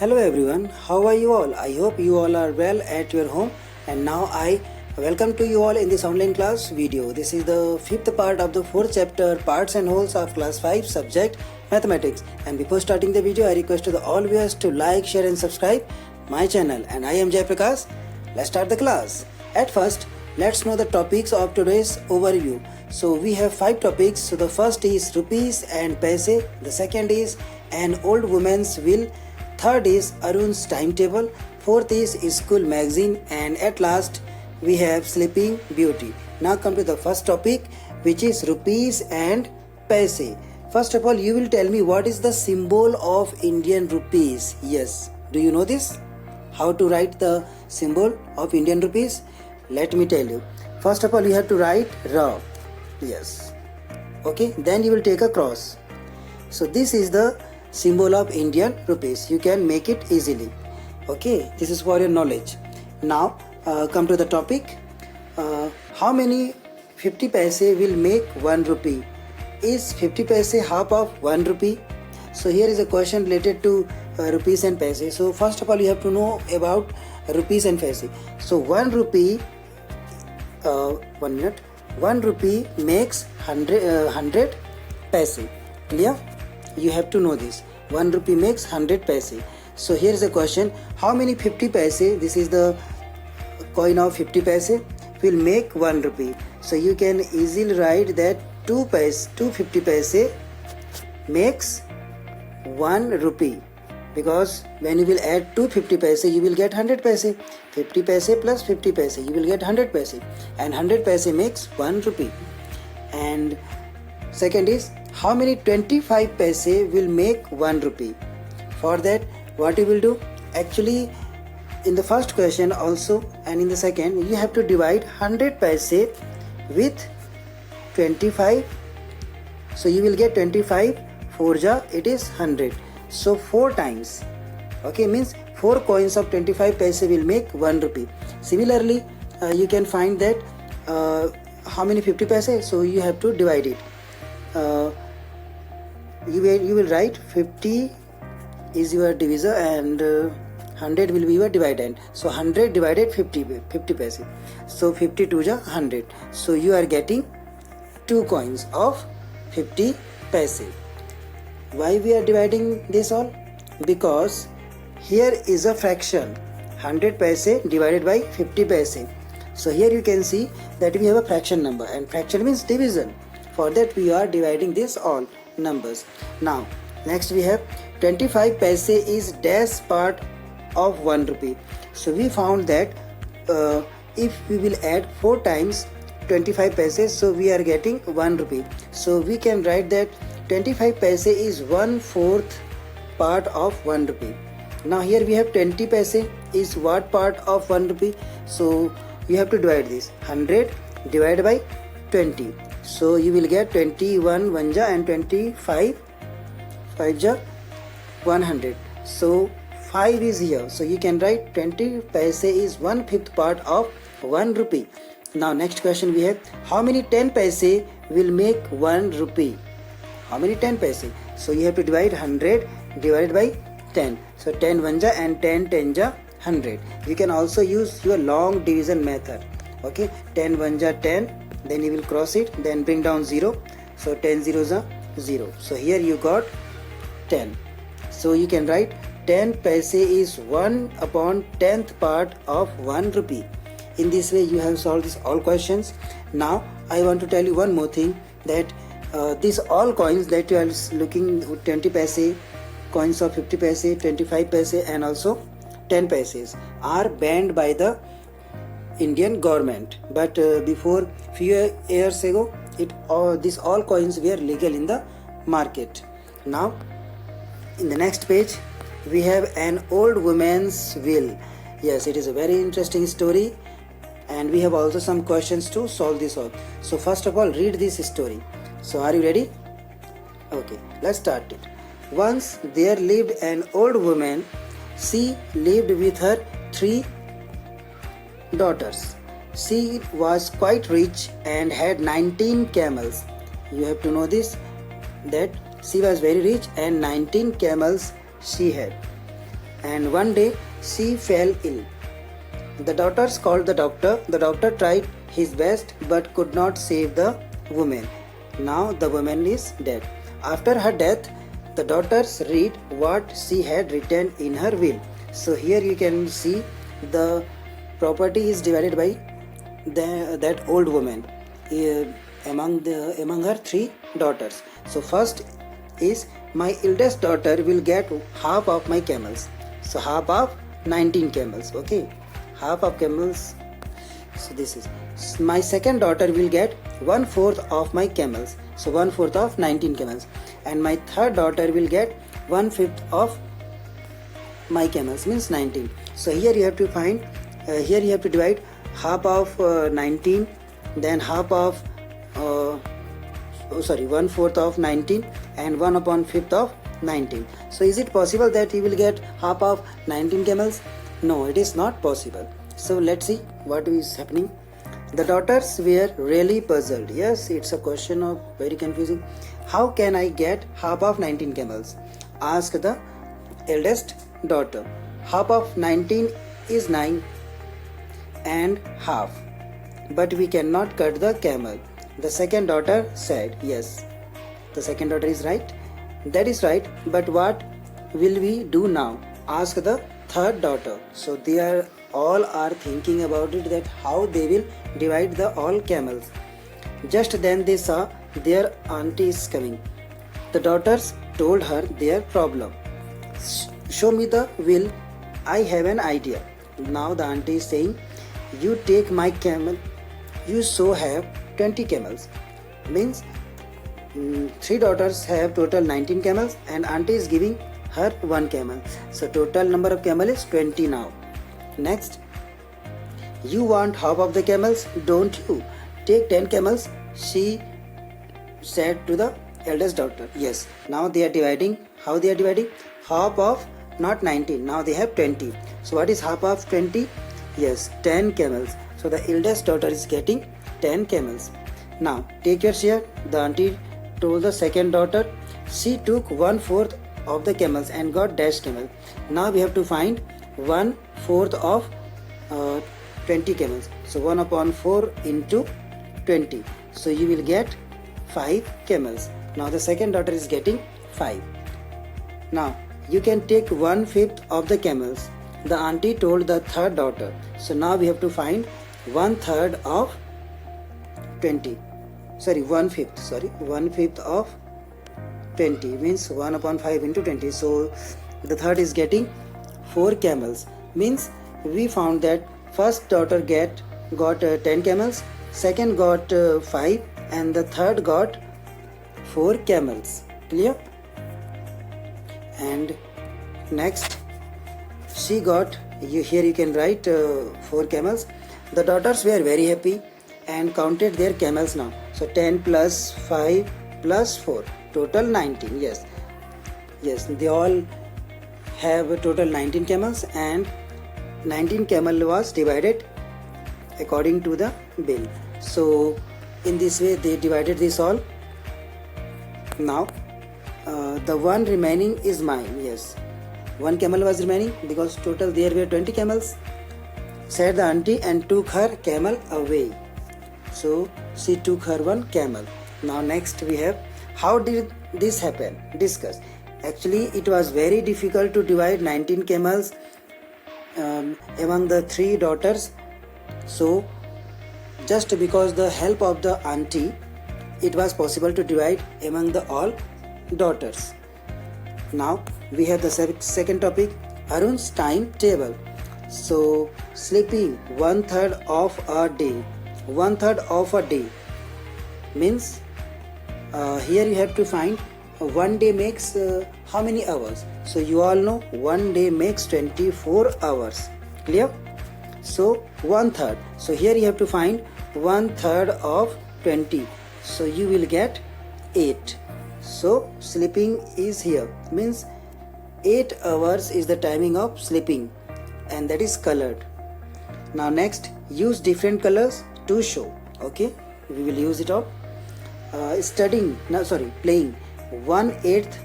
Hello everyone, how are you all? I hope you all are well at your home, and now I welcome to you all in this online class video. This is the fifth part of the fourth chapter, parts and wholes of class 5 subject mathematics. And before starting the video, I request to the all viewers to like, share and subscribe my channel. And I am Jay Prakash. Let's start the class. At first, let's know the topics of today's overview. So we have 5 topics. So the first is rupees and paise. The second is an old woman's will. Third is Arun's timetable. Fourth is school magazine. And at last we have Sleeping Beauty. Now come to the first topic, which is rupees and paise. First of all, you will tell me what is the symbol of Indian rupees. Yes, do you know this? How to write the symbol of Indian rupees? Let me tell you. First of all, you have to write Ra. Yes. Okay, then you will take a cross. So this is the symbol of Indian rupees. You can make it easily. Okay, this is for your knowledge. Now come to the topic. How many 50 paise will make 1 rupee? Is 50 paise half of 1 rupee? So here is a question related to rupees and paise. So first of all, you have to know about rupees and paise. So 1 rupee, 1 minute, 1 rupee makes 100 paise. Clear? You have to know this. 1 rupee makes 100 paise. So here is a question. How many 50 paise, this is the coin of 50 paise, will make 1 rupee? So you can easily write that 2 50 paise makes 1 rupee. Because when you will add 2 50 paise, you will get 100 paise. 50 paise plus 50 paise, you will get 100 paise. And 100 paise makes 1 rupee. And second is, how many 25 paise will make 1 rupee? For that, what you will do? Actually, in the first question also and in the second, you have to divide 100 paise with 25. So you will get 25, 4 ja, it is 100. So 4 times. Okay, means 4 coins of 25 paise will make 1 rupee. Similarly, you can find that how many 50 paise? So you have to divide it. You will write 50 is your divisor and 100 will be your dividend. So 100 divided 50 paise. So 50 to 100. So you are getting 2 coins of 50 paise. Why we are dividing this all? Because here is a fraction, 100 paise divided by 50 paise. So here you can see that we have a fraction number, and fraction means division. For that we are dividing this all numbers. Now next we have 25 paise is dash part of 1 rupee. So we found that if we will add 4 times 25 paise, so we are getting 1 rupee. So we can write that 25 paise is 1/4 part of 1 rupee. Now here we have 20 paise is what part of 1 rupee? So you have to divide this. 100 divided by 20. So you will get 21 1 ja and 25 5 ja 100. So 5 is here. So you can write 20 paise is 1/5 part of 1 rupee. Now next question we have, how many 10 paise will make 1 rupee? How many 10 paise? So you have to divide 100 divided by 10. So 10 1 ja and 10 10 ja 100. You can also use your long division method. Okay, 10 1 ja 10, then you will cross it, then bring down 0. So 10 zeros are 0. So here you got 10. So you can write 10 paise is 1/10th part of 1 rupee. In this way you have solved this all questions. Now I want to tell you one more thing, that these all coins that you are looking, 20 paise, coins of 50 paise, 25 paise and also 10 paises, are banned by the Indian government. But before few years ago, these all coins were legal in the market. Now in the next page we have an old woman's will. Yes, it is a very interesting story, and we have also some questions to solve this all. So first of all, read this story. So are you ready? Okay, let's start it. Once there lived an old woman. She lived with her 3 daughters. She was quite rich and had 19 camels. You have to know this, that she was very rich and 19 camels she had. and one day she fell ill. The daughters called the doctor. The doctor tried his best but could not save the woman. Now the woman is dead. After her death, the daughters read what she had written in her will. So here you can see the property is divided by that old woman among her three daughters. So first is my eldest daughter will get half of my camels. So half of 19 camels. Okay, half of camels. So this is my second daughter will get 1/4 of my camels. So 1/4 of 19 camels, and my third daughter will get 1/5 of my camels, means 19. So here you have to find, here you have to divide half of 19, then half of 1/4 of 19 and 1/5 of 19. So is it possible that you will get half of 19 camels? No, it is not possible. So let's see what is happening. The daughters were really puzzled. Yes, it's a question of very confusing. How can I get half of 19 camels? Asked the eldest daughter. Half of 19 is 9 and half, but we cannot cut the camel. The second daughter said. Yes, the second daughter is right. That is right, but what will we do now? Asked the third daughter. So they are all thinking about it, that how they will divide the all camels. Just then they saw their auntie is coming. The daughters told her their problem. Show me the will, I have an idea. Now the auntie is saying, you take my camel, you so have 20 camels. Means three daughters have total 19 camels and auntie is giving her one camel. So total number of camel is 20 now. Next, you want half of the camels, don't you? Take 10 camels, she said to the eldest daughter. Yes, now they are dividing. How they are dividing? Half of not 19, now they have 20. So what is half of 20? Yes, 10 camels. So the eldest daughter is getting 10 camels. Now take your share. The auntie told the second daughter. She took 1/4 of the camels and got dash camel. Now we have to find 1/4 of 20 camels. So 1/4 into 20. So you will get 5 camels. Now the second daughter is getting 5. Now you can take 1/5 of the camels. The auntie told the third daughter. So now we have to find 1/3 of 20. 1/5 of 20 means 1/5 into 20. So the third is getting 4 camels. Means we found that first daughter got 10 camels, second got 5, and the third got 4 camels. Clear? And next she got, here you can write 4 camels. The daughters were very happy and counted their camels now. So 10 plus 5 plus 4, total 19. Yes, they all have a total 19 camels, and 19 camel was divided according to the bill. So in this way they divided this all. Now the one remaining is mine. Yes, one camel was remaining because total there were 20 camels, said the auntie, and took her camel away. So she took her one camel. Now next we have, how did this happen? Discuss. Actually it was very difficult to divide 19 camels among the 3 daughters. So just because the help of the auntie, it was possible to divide among the all daughters. Now we have the second topic, Arun's timetable. So sleeping 1/3 of a day. 1/3 of a day means here you have to find one day makes how many hours. So you all know one day makes 24 hours. Clear? So 1/3. So here you have to find 1/3 of 20. So you will get 8. So sleeping is here, means 8 hours is the timing of sleeping, and that is colored. Now next, use different colors to show. Okay, we will use it all. Playing 1/8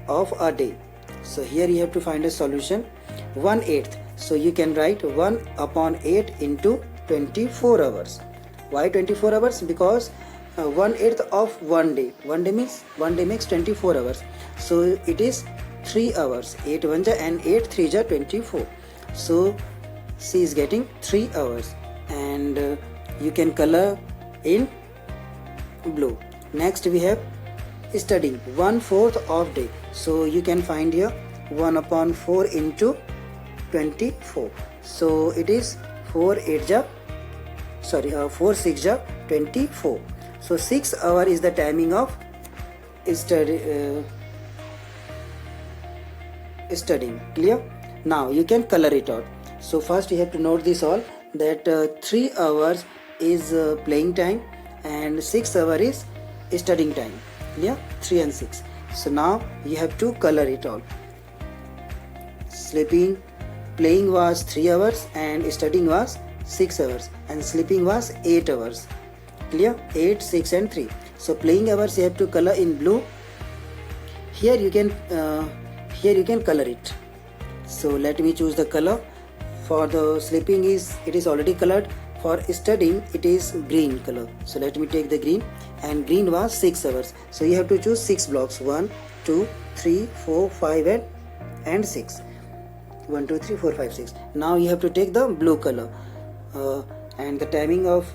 of a day. So here you have to find a solution. 1/8. So you can write 1 upon 8 into 24 hours. Why 24 hours? Because 1/8 of 1 day. 1 day means 1 day makes 24 hours. So it is 3 hours. 8 1 ja and 8 3 ja 24. So she is getting 3 hours. And you can color in blue. Next we have studying 1/4 of day. So you can find here 1 upon 4 into 24. So it is 4 6 ja 24. So 6 hour is the timing of studying. Clear? Now you can color it out. So first you have to note this all, that 3 hours is playing time and 6 hour is studying time. Clear? 3 and 6. So now you have to color it all. Playing was 3 hours and studying was 6 hours and sleeping was 8 hours. Clear? 8, 6 and 3. So playing hours you have to color in blue. Here you can color it. So let me choose the color. For the sleeping it is already colored. For studying it is green color. So let me take the green, and green was 6 hours. So you have to choose 6 blocks. 1, 2, 3, 4, 5 and 6. 1, 2, 3, 4, 5, 6. Now you have to take the blue color. And the timing of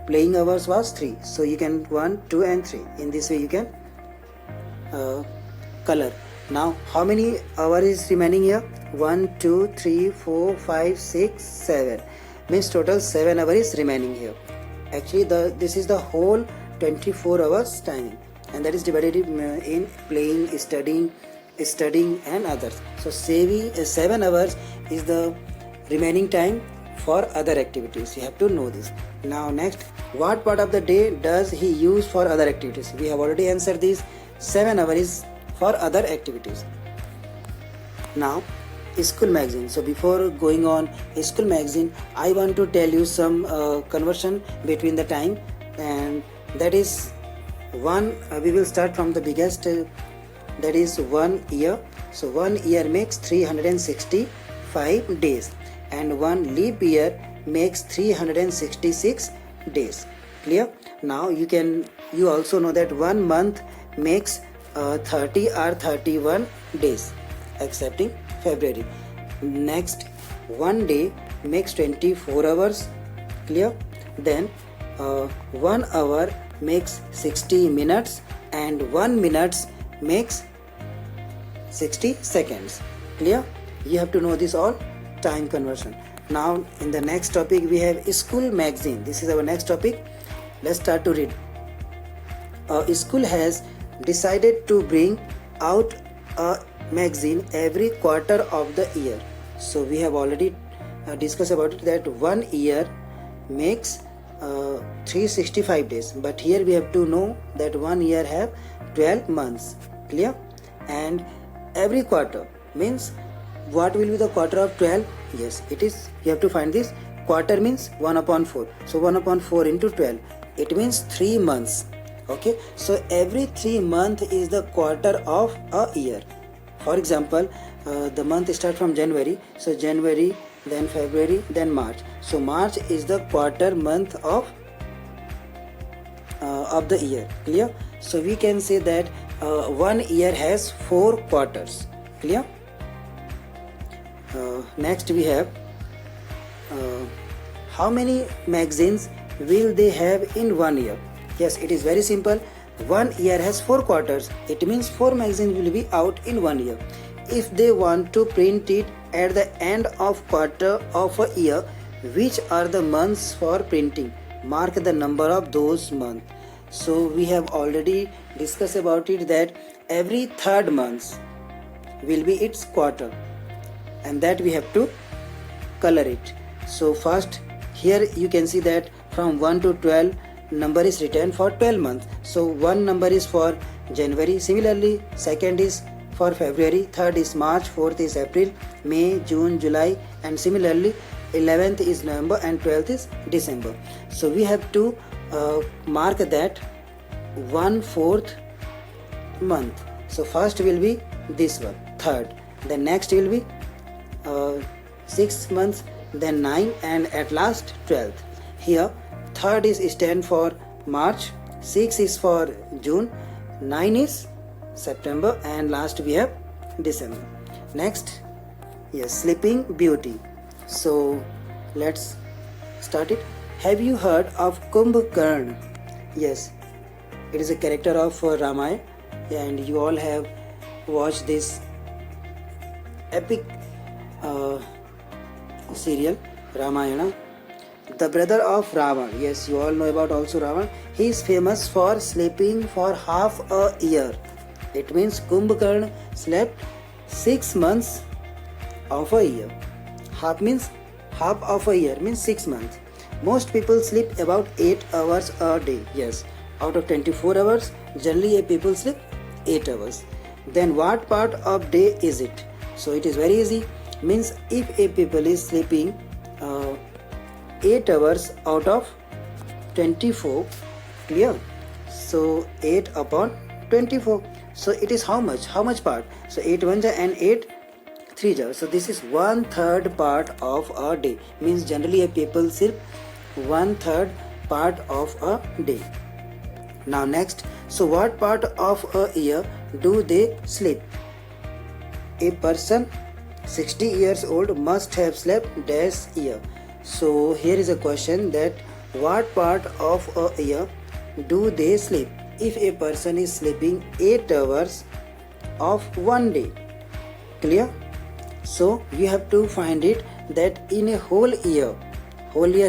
playing hours was 3. So you can 1, 2 and 3. In this way you can color. Now how many hours is remaining here? 1, 2, 3, 4, 5, 6, 7. Means total 7 hours is remaining here. Actually this is the whole 24 hours timing, and that is divided in playing, studying and others. So 7 hours is the remaining time for other activities. You have to know this. Now next, what part of the day does he use for other activities? We have already answered this. 7 hours is for other activities. Now school magazine. So before going on school magazine, I want to tell you some conversion between the time, and that is we will start from the biggest, that is 1 year. So 1 year makes 365 days and 1 leap year makes 366 days. Clear? Now you also know that 1 month makes 30 or 31 days excepting February. Next, 1 day makes 24 hours. Clear? Then 1 hour makes 60 minutes and 1 minute makes 60 seconds. Clear? You have to know this all time conversion. Now in the next topic we have school magazine. This is our next topic. Let's start to read. School has decided to bring out a magazine every quarter of the year. So we have already discussed about it, that 1 year makes 365 days, but here we have to know that 1 year have 12 months. Clear? And every quarter means, what will be the quarter of 12? Yes, it is, you have to find this. Quarter means 1 upon 4. So 1 upon 4 into 12, it means 3 months. Okay, so every 3 months is the quarter of a year. For example, the month start from January. So January, then February, then March. So March is the quarter month of the year. Clear? So we can say that 1 year has 4 quarters. Clear? Next we have how many magazines will they have in 1 year? Yes, it is very simple. 1 year has 4 quarters. It means 4 magazines will be out in 1 year. If they want to print it at the end of quarter of a year, which are the months for printing? Mark the number of those months. So we have already discussed about it, that every third month will be its quarter, and that we have to color it. So first here you can see that from 1 to 12 number is written for 12 months. So 1 number is for January, similarly 2nd is for February, 3rd is March, 4th is April, May, June, July, and similarly 11th is November and 12th is December. So we have to mark that 1/4 month. So first will be this one, 3rd, then next will be 6 months, then 9, and at last 12th. Here 3rd is stand for March, 6 is for June, 9 is September, and last we have December. Next, yes, Sleeping Beauty. So let's start it. Have you heard of Kumbhakarna? Yes, it is a character of Ramayana, and you all have watched this epic serial Ramayana. The brother of Ravan, yes, you all know about also Ravan. He is famous for sleeping for half a year. It means Kumbhakarna slept 6 months of a year. Half means half of a year means 6 months. Most people sleep about 8 hours a day. Yes, out of 24 hours, generally a people sleep 8 hours. Then what part of day is it? So it is very easy. Means if a people is sleeping 8 hours out of 24, clear? So 8 upon 24. So it is how much? How much part? So 8 1 and 8 3. So this is 1/3 part of a day. Means generally a people sleep 1/3 part of a day. Now next, so what part of a year do they sleep? A person 60 years old must have slept dash year. So here is a question that what part of a year do they sleep? If a person is sleeping 8 hours of one day, clear? So you have to find it that in a whole year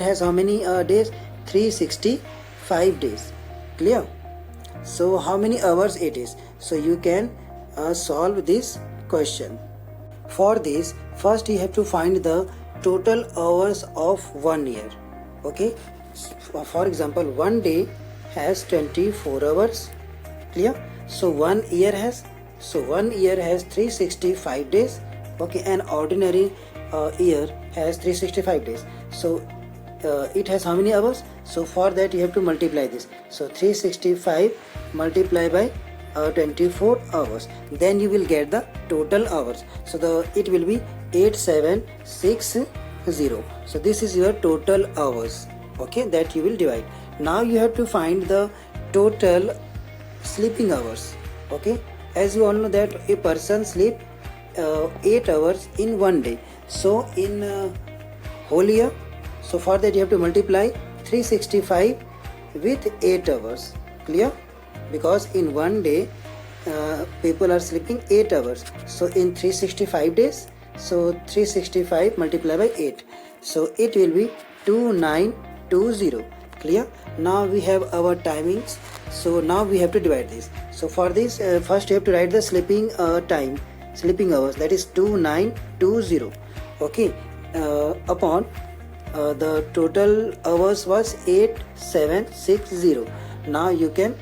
has how many days? 365 days, clear? So how many hours it is? So you can solve this question. For this, first you have to find the total hours of 1 year. Okay, for example, one day has 24 hours, clear? So 1 year has 365 days. Okay, an ordinary year has 365 days. So it has how many hours? So for that you have to multiply this. So 365 multiply by 24 hours, then you will get the total hours. So it will be 8760. So this is your total hours, okay, that you will divide. Now you have to find the total sleeping hours. Okay, as you all know that a person sleep 8 hours in one day. So in whole year, so for that you have to multiply 365 with 8 hours, clear? Because in one day people are sleeping 8 hours. So in 365 days, so 365 multiplied by 8, so it will be 2920, clear? Now we have our timings. So now we have to divide this. So for this first you have to write the sleeping hours, that is 2920, okay, upon the total hours was 8760. Now you can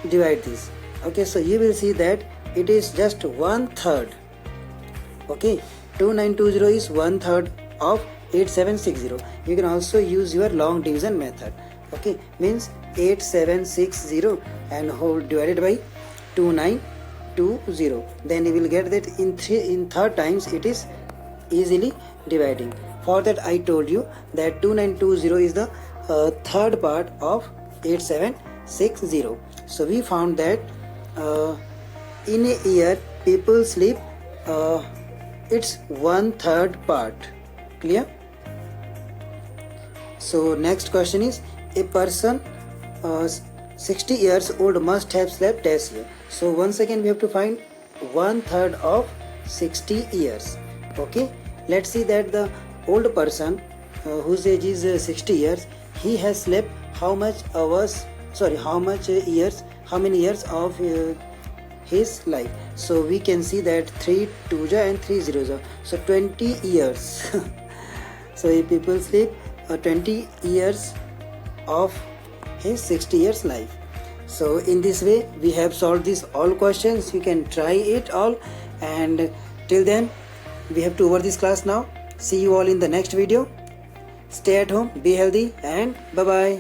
divide this. Okay, so you will see that it is just 1/3. Okay, 2920 is 1/3 of 8760. You can also use your long division method. Okay, means 8760 and whole divided by 2920. Then you will get that in third times it is easily dividing. For that I told you that 2920 is the third part of 8760. So we found that in a year people sleep it's 1/3 part, clear? So next question is, a person 60 years old must have slept dash year. So once again we have to find 1/3 of 60 years. Okay, let's see that the old person whose age is 60 years, he has slept how many years of his life. So we can see that 3 2 and 3 0. So 20 years. So if people sleep 20 years of his 60 years life. So in this way we have solved these all questions. You can try it all, and till then we have to over this class now. See you all in the next video. Stay at home, be healthy, and bye bye.